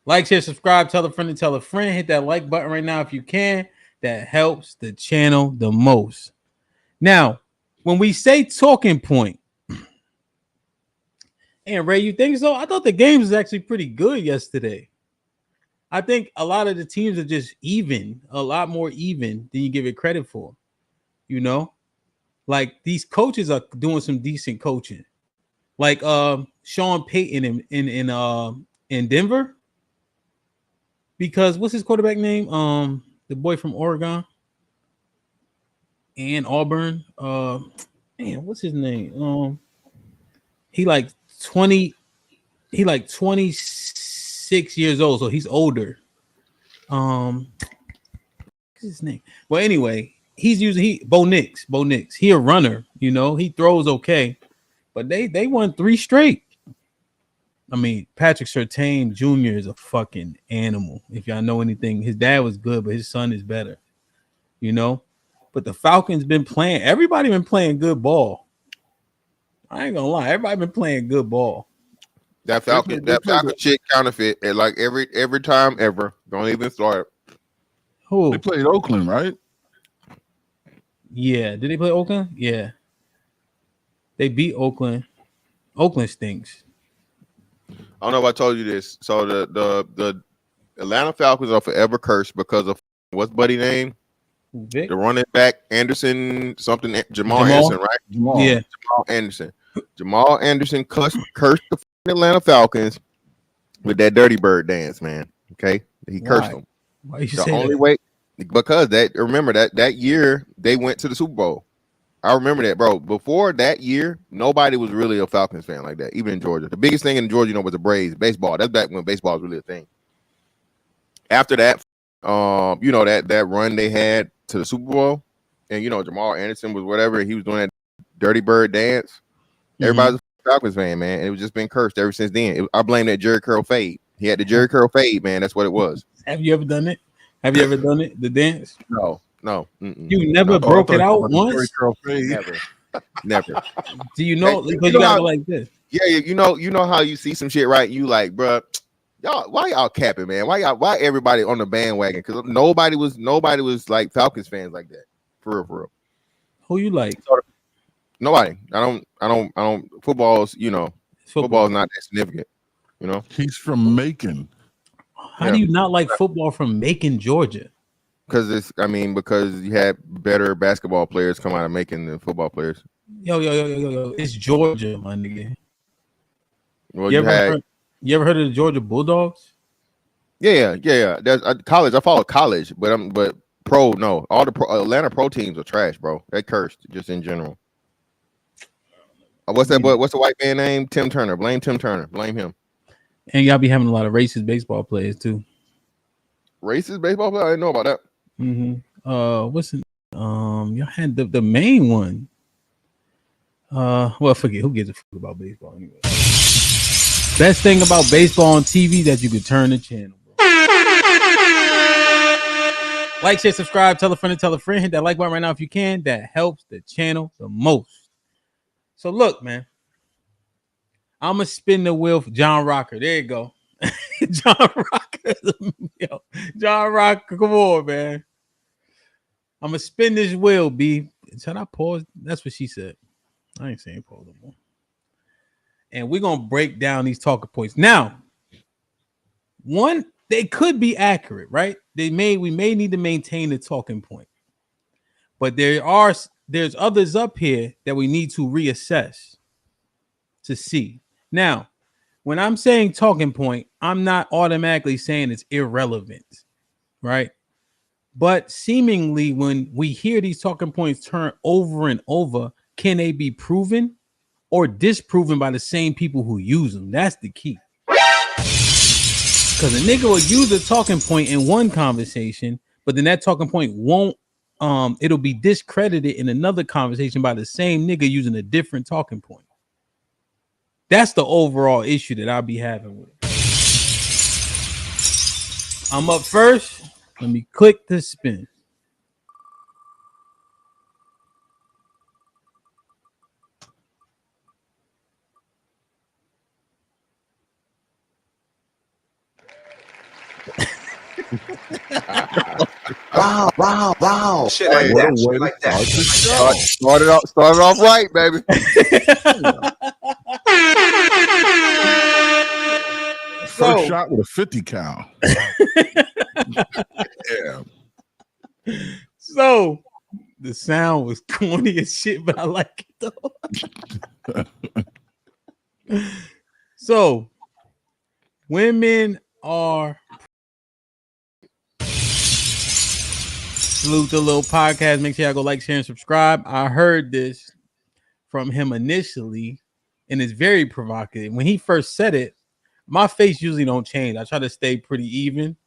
Like, share, subscribe, tell a friend and tell a friend. Hit that like button right now if you can. That helps the channel the most. Now, when we say talking point, and Ray, you think so? I thought the game was actually pretty good yesterday. I think a lot of the teams are just even, a lot more even than you give it credit for. You know, like these coaches are doing some decent coaching. Like Sean Payton in Denver. Because what's his quarterback name? The boy from Oregon and Auburn. Man, what's his name? He like 20, he like 26 years old, so he's older. What's his name? Well, anyway, he's using Bo Nix. Bo Nix. He a runner, you know, he throws okay, but they won 3 straight. I mean, Patrick Surtain Jr. is a fucking animal. If y'all know anything, his dad was good, but his son is better, you know. But the Falcons been playing. Everybody been playing good ball. I ain't gonna lie. Everybody been playing good ball. That Falcon shit counterfeit at like every time ever. Don't even start. Who? They played Oakland, right? Yeah. Did they play Oakland? Yeah. They beat Oakland. Oakland stinks. I don't know if I told you this. So the Atlanta Falcons are forever cursed because of what's buddy name? Vic? The running back Anderson something Jamal Anderson, right? Yeah. Jamal Anderson. Jamal Anderson cursed the Atlanta Falcons with that dirty bird dance, man. Okay, he cursed them. Why you The say only that? way because remember that year they went to the Super Bowl. I remember that, bro. Before that year, nobody was really a Falcons fan like that, even in Georgia. The biggest thing in Georgia, was the Braves, baseball. That's back when baseball was really a thing. After that, that run they had to the Super Bowl, and Jamal Anderson was whatever he was doing that dirty bird dance. Everybody's a Falcons fan, man. And it was just been cursed ever since then. I blame that Jerry Curl fade. He had the Jerry Curl fade, man. That's what it was. Have you ever done it? Have you ever done it? The dance? No. You never broke it out once? Never. Do you know? Because you gotta go like this. Yeah, you know how you see some shit, right? You like, bro, y'all, why y'all capping, man? Why everybody on the bandwagon? Because nobody was like Falcons fans like that. For real. Who you like? Nobody. I don't. Football's, football's not that significant. He's from Macon. How do you not like football from Macon, Georgia? Because because you had better basketball players come out of Macon than football players. Yo. It's Georgia, my nigga. Well, you ever heard of the Georgia Bulldogs? Yeah. There's college. I follow college, but pro, no. All the Atlanta pro teams are trash, bro. They cursed just in general. What's that? What's the white man name? Tim Turner. Blame Tim Turner. Blame him. And y'all be having a lot of racist baseball players too. Racist baseball player? I didn't know about that. What's it? Y'all had the main one. Well, forget who gives a fuck about baseball anyway. Best thing about baseball on TV that you could turn the channel, bro. Like, share, subscribe, tell a friend and tell a friend. Hit that like button right now if you can. That helps the channel the most. So look, man. I'm gonna spin the wheel for John Rocker. There you go. John Rocker. Yo, John Rocker, come on, man. I'm gonna spin this wheel, B. Should I pause? That's what she said. I ain't saying pause no more. And we're gonna break down these talking points. Now, one, they could be accurate, right? We may need to maintain the talking point, but there's others up here that we need to reassess to see. Now, when I'm saying talking point, I'm not automatically saying it's irrelevant, right? But seemingly, when we hear these talking points turn over and over, can they be proven or disproven by the same people who use them? That's the key. Because a nigga will use a talking point in one conversation, but then that talking point won't, it'll be discredited in another conversation by the same nigga using a different talking point. That's the overall issue that I'll be having with it. I'm up first. Let me click the spin. Wow. Shit like What a that. way Shit to like that. start the show. Started off right, baby. First shot with a 50 cal. Yeah. So the sound was corny as shit, but I like it though. So women are salute the little podcast. Make sure y'all go like, share, and subscribe. I heard this from him initially, and it's very provocative. When he first said it, my face usually don't change. I try to stay pretty even.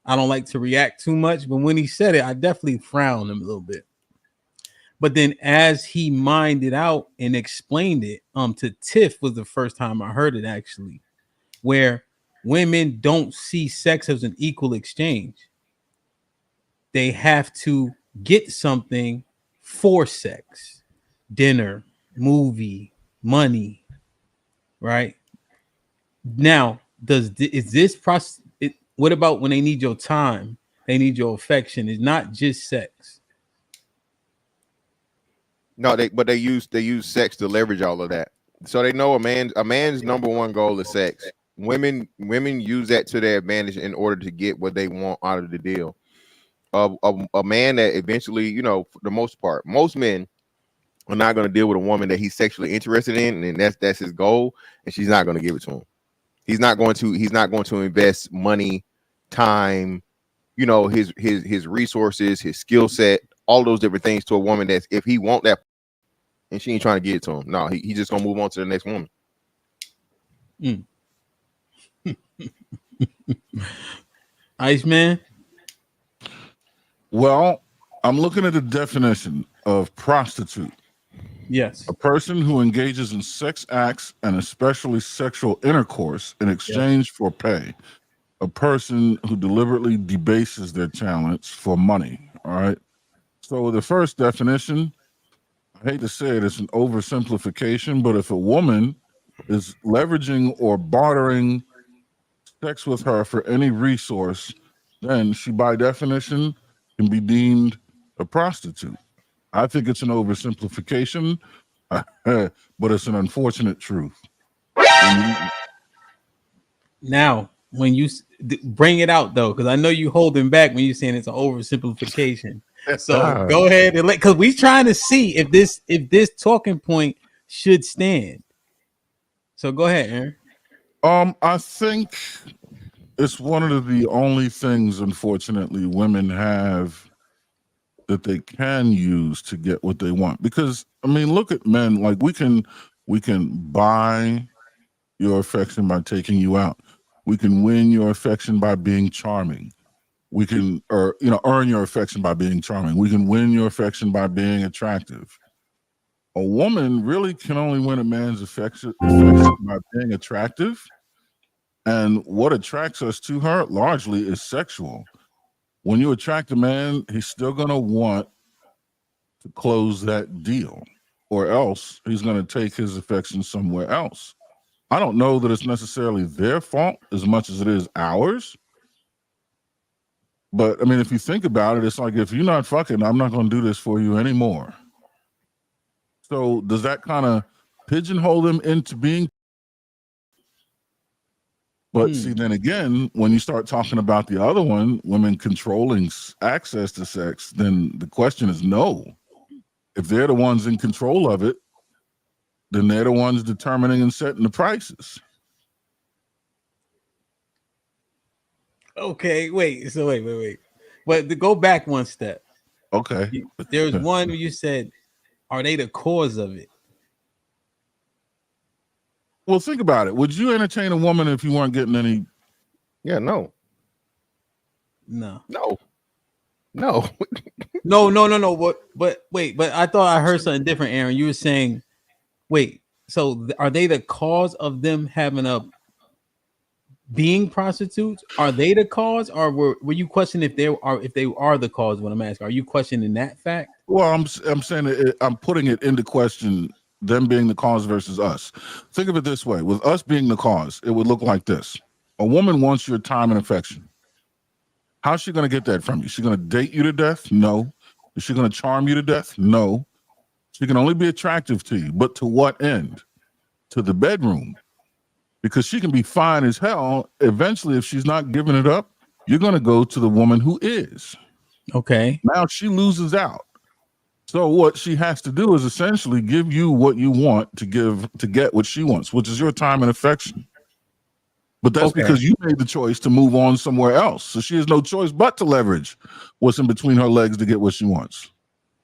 I don't like to react too much, but when he said it, I definitely frowned him a little bit. But then as he mined it out and explained it, to Tiff was the first time I heard it actually, where women don't see sex as an equal exchange. They have to get something for sex, dinner, movie, money, right? Now, is this process? What about when they need your time? They need your affection. It's not just sex. No, they use sex to leverage all of that. So they know a man's number one goal is sex. Women use that to their advantage in order to get what they want out of the deal. A man that eventually, for the most part, most men are not going to deal with a woman that he's sexually interested in, and that's his goal, and she's not going to give it to him. He's not going to invest money, time, his resources, his skill set, all those different things to a woman that's, if he want that and she ain't trying to get it to him. No, he just gonna move on to the next woman. Iceman. Well, I'm looking at the definition of prostitute. Yes. A person who engages in sex acts and especially sexual intercourse in exchange for pay. A person who deliberately debases their talents for money. All right. So the first definition, I hate to say it, it's an oversimplification, but if a woman is leveraging or bartering sex with her for any resource, then she by definition can be deemed a prostitute. I think it's an oversimplification, but it's an unfortunate truth. Now, when you bring it out though, because I know you holding back when you're saying it's an oversimplification. So go ahead and because we trying to see if this talking point should stand. So go ahead, Aaron. I think it's one of the only things, unfortunately, women have that they can use to get what they want. Because I mean, look at men. Like we can buy your affection by taking you out. We can win your affection by being charming. We can, earn your affection by being charming. We can win your affection by being attractive. A woman really can only win a man's affection by being attractive. And what attracts us to her largely is sexual. When you attract a man, he's still going to want to close that deal, or else he's going to take his affection somewhere else. I don't know that it's necessarily their fault as much as it is ours. But I mean, if you think about it, it's like, if you're not fucking, I'm not going to do this for you anymore. So does that kind of pigeonhole them into being? But see, then again, when you start talking about the other one, women controlling access to sex, then the question is no. If they're the ones in control of it, then they're the ones determining and setting the prices. Okay, wait. So wait. But to go back one step. Okay. There's one where you said, are they the cause of it? Well, think about it. Would you entertain a woman if you weren't getting any? Yeah, no. No. No. But wait, but I thought I heard something different, Aaron. You were saying, wait, so are they the cause of them having being prostitutes? Are they the cause, or were you questioning if they are the cause? What I'm asking, are you questioning that fact? Well, I'm saying I'm putting it into question, them being the cause versus us. Think of it this way: with us being the cause, it would look like this: a woman wants your time and affection. How's she going to get that from you? She going to date you to death? No. Is she going to charm you to death? No. She can only be attractive to you, but to what end? To the bedroom. Because she can be fine as hell. Eventually, if she's not giving it up, you're going to go to the woman who is. Okay. Now she loses out. So what she has to do is essentially give you what you want to get what she wants, which is your time and affection. But that's because you made the choice to move on somewhere else. So she has no choice but to leverage what's in between her legs to get what she wants.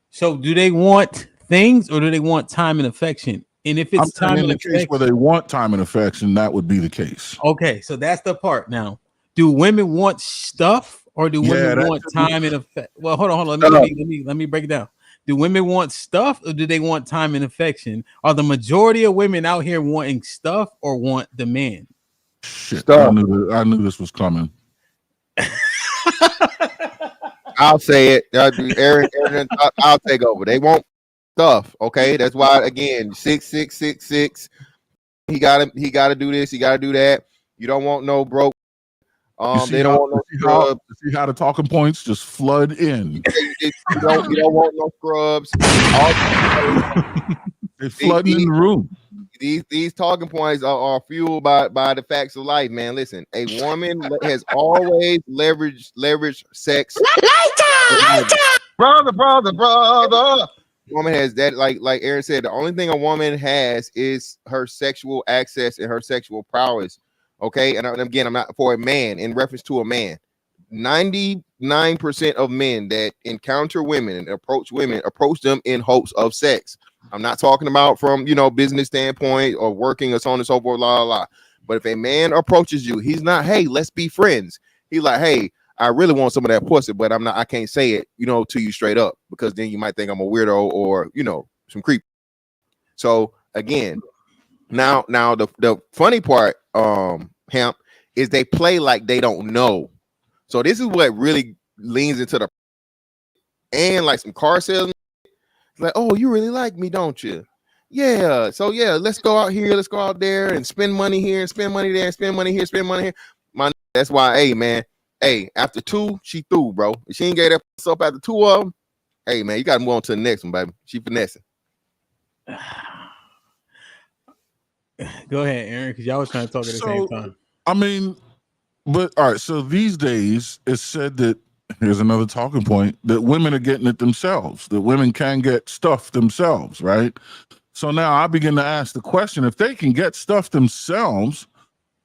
So do they want things or do they want time and affection? And if it's time and affection, case where they want time and affection, that would be the case. Okay, so that's the part. Now, do women want stuff or do women want time and affection? Well, hold on. Let me break it down. Do women want stuff or do they want time and affection? Are the majority of women out here wanting stuff or want the man? Shit, I knew this was coming. I'll say it. Aaron, I'll take over. They want stuff. Okay, that's why again 66666. He gotta do this. He gotta do that. You don't want no broke. They don't want no scrubs. See how the talking points just flood in. You don't want no scrubs. They're flooding in the room. These talking points are fueled by the facts of life, man. Listen, a woman has always leveraged sex. Brother. Woman has that, like Aaron said, the only thing a woman has is her sexual access and her sexual prowess. Okay, and again, I'm not for a man in reference to a man. 99% of men that encounter women and approach them in hopes of sex. I'm not talking about from business standpoint or working or so on and so forth, la. But if a man approaches you, he's not, hey, let's be friends. He's like, hey, I really want some of that pussy, but I can't say it, to you straight up, because then you might think I'm a weirdo or some creep. So again, now the funny part, Hemp, is they play like they don't know. So this is what really leans into the and like some car salesman. Like, oh, you really like me, don't you? Yeah. So yeah, let's go out here, let's go out there and spend money here and spend money there and spend money here, spend money here. That's why, hey man, after 2, she through, bro. If she ain't get that up after 2 of them, hey man, you gotta move on to the next one, baby. She finessing. Go ahead, Aaron, because y'all was trying to talk at the same time. I mean, but all right, so these days it's said that here's another talking point that women are getting it themselves, that women can get stuff themselves, right? So now I begin to ask the question, if they can get stuff themselves,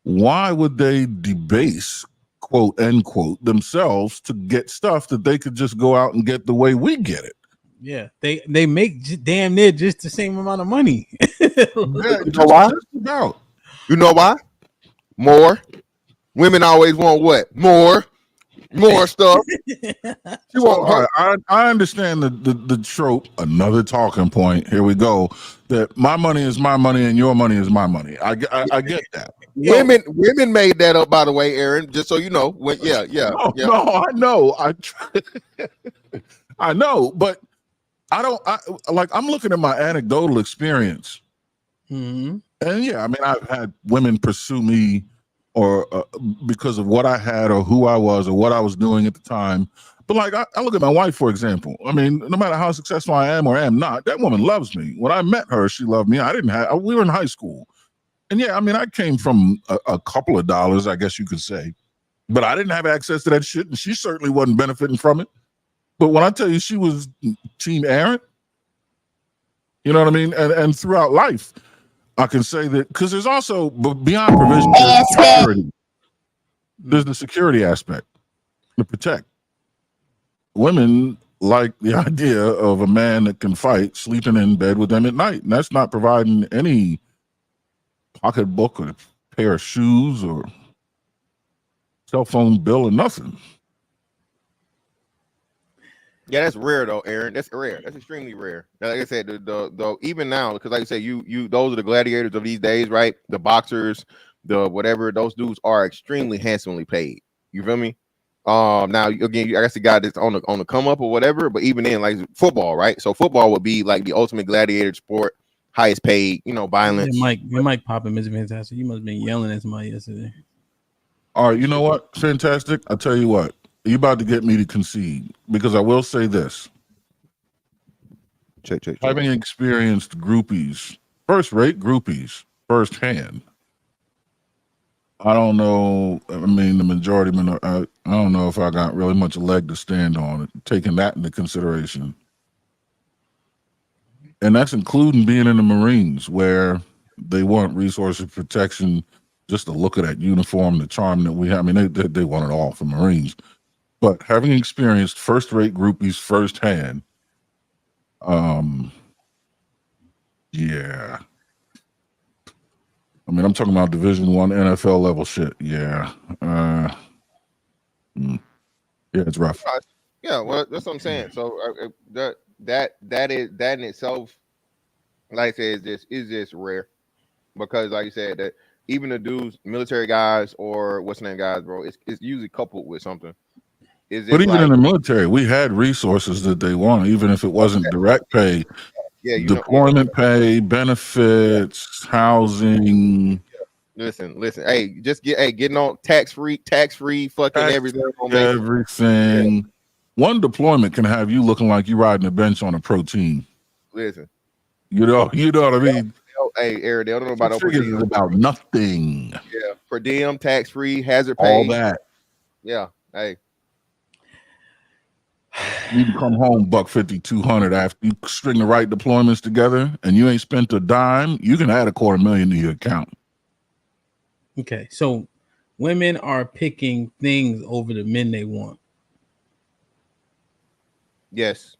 why would they debase, quote, end quote, themselves to get stuff that they could just go out and get the way we get it? Yeah, they make damn near just the same amount of money. You know why? You know why? More. Women always want what? More stuff. I understand the trope. Another talking point. Here we go. That my money is my money and your money is my money. I get that. Women made that up, by the way, Aaron. Just so you know. No, I know. I know, but I'm looking at my anecdotal experience, and yeah, I mean, I've had women pursue me or because of what I had or who I was or what I was doing at the time. But like, I look at my wife, for example. I mean, no matter how successful I am or am not, that woman loves me. When I met her, she loved me. We were in high school. And yeah, I mean, I came from a couple of dollars, I guess you could say, but I didn't have access to that shit. And she certainly wasn't benefiting from it. But when I tell you she was Team Aaron, you know what I mean? And throughout life, I can say that because there's also beyond provision, there's security. There's the security aspect to protect. Women like the idea of a man that can fight sleeping in bed with them at night. And that's not providing any pocketbook or pair of shoes or cell phone bill or nothing. Yeah, that's rare though, Aaron. That's rare. That's extremely rare. Like I said, the even now, because like I said, you those are the gladiators of these days, right? The boxers, the whatever, those dudes are extremely handsomely paid. You feel me? Now again, I guess the guy that's on the come up or whatever, but even then, like football, right? So football would be like the ultimate gladiator sport, highest paid, violence. Your mic popping, Mr. Fantastic. You must have been yelling at somebody yesterday. All right, you know what? Fantastic. I'll tell you what. You about to get me to concede because I will say this: Check. having experienced groupies, first-rate groupies, firsthand. I don't know. I mean, the majority of them. I don't know if I got really much leg to stand on it. Taking that into consideration, and that's including being in the Marines, where they want resources protection, just to look at that uniform, the charm that we have. I mean, they want it all from Marines. But having experienced first-rate groupies firsthand, yeah. I mean, I'm talking about Division I NFL level shit. Yeah. Yeah, it's rough. Yeah, well, that's what I'm saying. So that in itself, like I said, is just rare because, like you said, that even the dudes, military guys or what's the name guys, bro, it's usually coupled with something. But even in the military, we had resources that they want, even if it wasn't direct pay. Yeah, deployment pay, benefits, housing. Listen. Hey, just getting on tax free, fucking everything. Yeah. One deployment can have you looking like you riding a bench on a protein. Listen, you know what I mean. Hey, Eric, they don't know about per diem. About nothing. Yeah, per diem, tax free, hazard pay, all that. Yeah, hey. You can come home $150, $200 after you string the right deployments together, and you ain't spent a dime. You can add $250,000 to your account. Okay, so women are picking things over the men they want. Yes,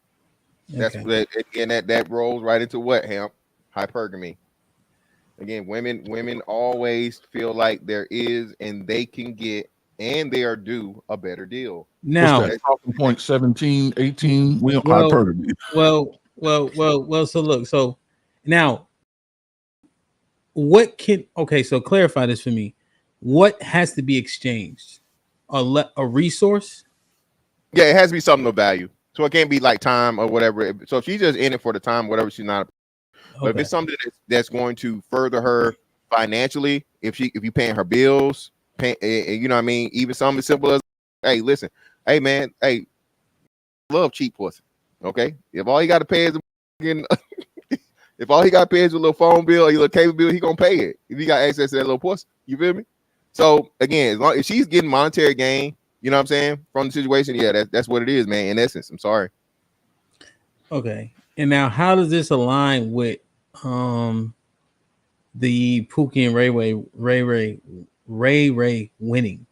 that's again that rolls right into what, Hamp? Hypergamy. Again, women always feel like there is and they can get and they are due a better deal. Now, what's that? Talking point 17, 18. Hypergamy. Well. So look. So now, what can? Okay, so clarify this for me. What has to be exchanged? A resource? Yeah, it has to be something of value. So it can't be like time or whatever. So if she's just in it for the time, whatever, she's not. But if it's something that's going to further her financially, if you paying her bills, you know what I mean? Even something as simple as, hey, listen, hey man, hey, love cheap pussy. Okay, if all he got to pay is if all he got to pay is a little phone bill or a little cable bill, he gonna pay it. If he got access to that little pussy, you feel me? So again, as long if she's getting monetary gain, you know what I'm saying, from the situation, yeah, that's what it is, man. In essence, I'm sorry. Okay, and now how does this align with the Pookie and Ray winning?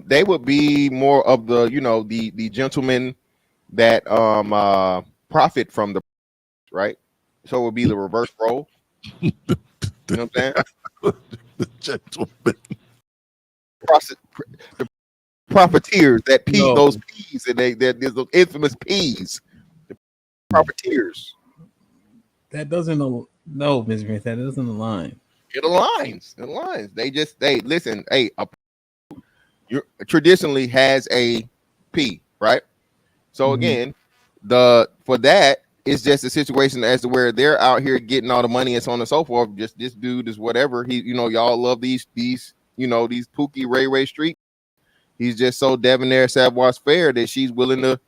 They would be more of the, the gentlemen that profit from the, right? So it would be the reverse role. You know what I'm saying? The gentlemen. The profiteers that those peas, and there's those infamous peas. The profiteers. That doesn't Ms. Smith, that doesn't align. It aligns. They listen, traditionally has a P, right? So again, for that, it's just a situation as to where they're out here getting all the money and so on and so forth. Just this dude is whatever. He, y'all love these these Pookie Ray Street. He's just so debonair, savoir faire that she's willing to,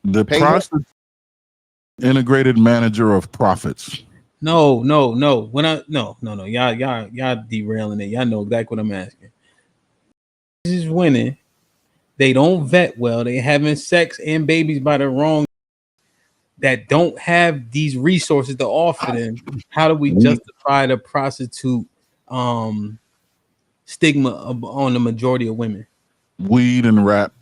the process integrated manager of profits. No. When y'all derailing it. Y'all know exactly what I'm asking. This is winning. They don't vet well. They having sex and babies by the wrong that don't have these resources to offer them. How do we justify the prostitute stigma on the majority of women? Weed and rap.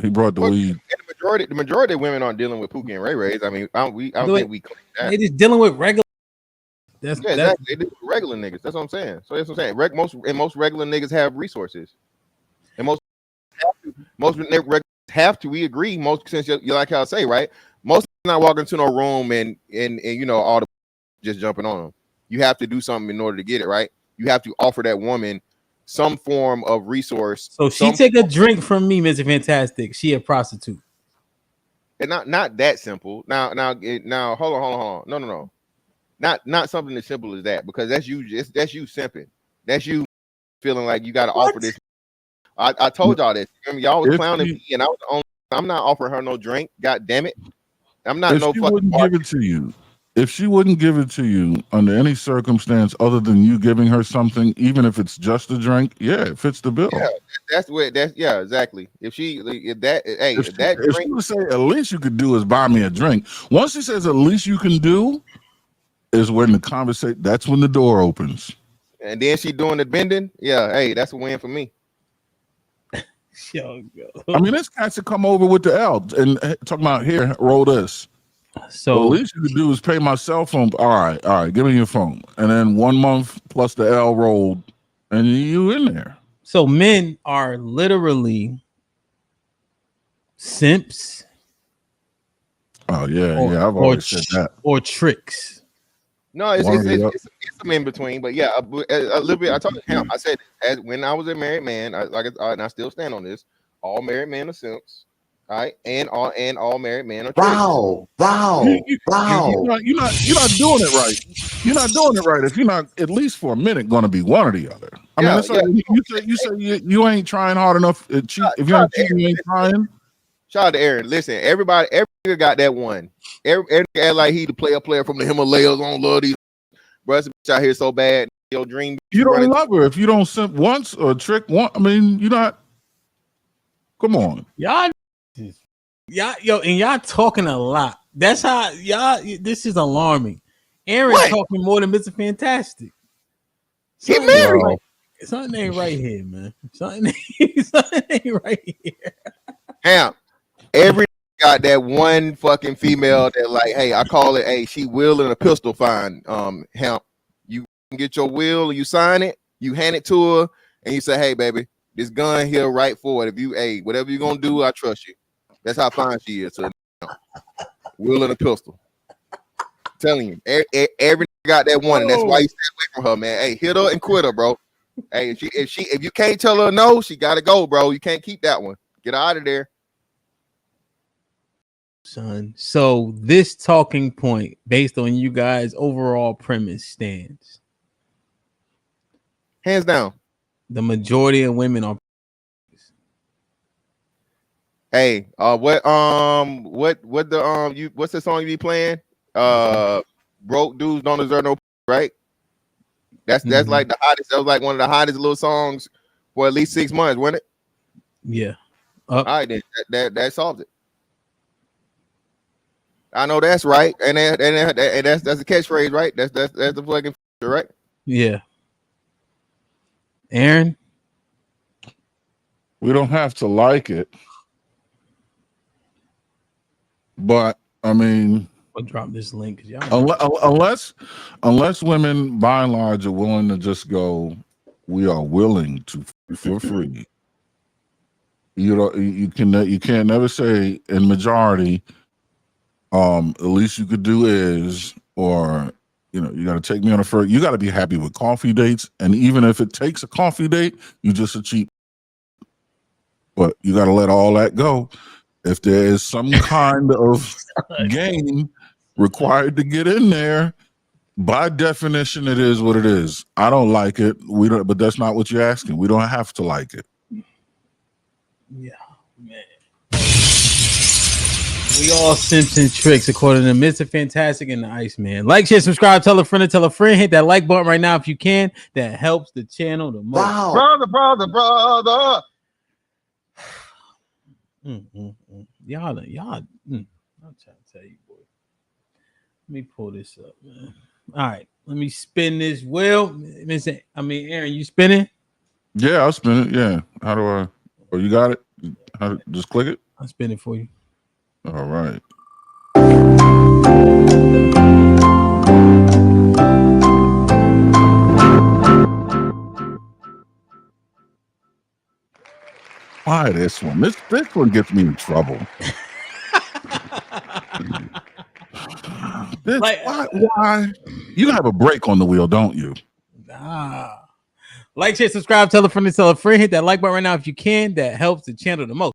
He brought the weed. The majority of women aren't dealing with Pookie and Ray Rays. I mean, I don't think we claim that. They just dealing with regular. Exactly. They do regular niggas. That's what I'm saying. So that's what I'm saying. Most regular niggas have resources, and most have to. We agree. Most, since you like how I say, right? Most not walking into no room and all the just jumping on them. You have to do something in order to get it, right? You have to offer that woman some form of resource. So she take a drink from me, Mr. Fantastic. She a prostitute. And not that simple. Now, hold on. No. Not something as simple as that, because that's you simping. That's you feeling like you got to offer this. I told y'all this. Remember, y'all was clowning me, and I was the only. I'm not offering her no drink. God damn it! I'm not no fucking. Wouldn't give it to you. If she wouldn't give it to you under any circumstance other than you giving her something, even if it's just a drink, yeah, it fits the bill. Yeah, that's what. That's yeah, exactly. If she, if that, hey, if drink, she would say, at least you could do is buy me a drink. Once she says, at least you can do, is when the conversation. That's when the door opens. And then she doing the bending. Yeah, hey, that's a win for me. I mean, there's cats that come over with the L and talking about here, roll this. So the least you could do is pay my cell phone. All right, give me your phone. And then 1 month plus the L rolled, and you in there. So men are literally simps. Oh yeah, I've always said that. Or tricks. No, it's some in between, but yeah, a little bit. I told him, I said, as when I was a married man, and I still stand on this. All married men are simps, all right, and all married men are tricks. Wow. You're not doing it right. You're not doing it right if you're not at least for a minute going to be one or the other. I mean, it's like you say you ain't trying hard enough. If you're not cheating, you ain't trying. Shout out to Aaron. Listen, every nigga got that one. Every nigga act like he the player from the Himalayas on love these. Bro, this bitch out here so bad. Your dream. You don't love her if you don't simp once or trick once. I mean, you're not. Come on, y'all, and y'all talking a lot. That's how y'all. This is alarming. Aaron talking more than Mr. Fantastic. He married. Something ain't right here, man. Something ain't right here. Damn. Every got that one fucking female that like, hey, I call it, hey, she will in a pistol fine. Hemp, you get your will, you sign it, you hand it to her, and you say, hey, baby, this gun here right for it. If you, hey, whatever you're gonna do, I trust you. That's how fine she is. So, will in a pistol. I'm telling you, every got that one, and that's why you stay away from her, man. Hey, hit her and quit her, bro. Hey, if you can't tell her no, she gotta go, bro. You can't keep that one. Get her out of there. Son, so this talking point based on you guys' overall premise stands hands down. The majority of women are. Hey, what's the song you be playing? Broke dudes don't deserve no, right? That's like the hottest. That was like one of the hottest little songs for at least 6 months, wasn't it? Yeah. All right, then that solved it. I know that's right, and that's the catchphrase, right? That's the fucking right. Yeah. Aaron, we don't have to like it, but I mean, I'll drop this link. Unless women, by and large, are willing to just go, we are willing to for free. You can't never say in majority. At least you could do is, or you got to take me on a first. You got to be happy with coffee dates, and even if it takes a coffee date, you just a cheap. But you got to let all that go. If there is some kind of game required to get in there, by definition, it is what it is. I don't like it. We don't, but that's not what you're asking. We don't have to like it. Yeah, man. We all simps and tricks according to Mr. Fantastic and the Iceman. Like, share, subscribe, tell a friend, hit that like button right now if you can. That helps the channel the most. Wow. Brother. Y'all. I'm trying to tell you, boy. Let me pull this up, man. All right, let me spin this wheel. Aaron, you spinning? Yeah, I'll spin it. Yeah. How do I? Oh, you got it? Just click it? I'll spin it for you. All right. Why this one? This one gets me in trouble. Why? You have a brake on the wheel, don't you? Nah. Like, share, subscribe, tell a friend, hit that like button right now if you can. That helps the channel the most.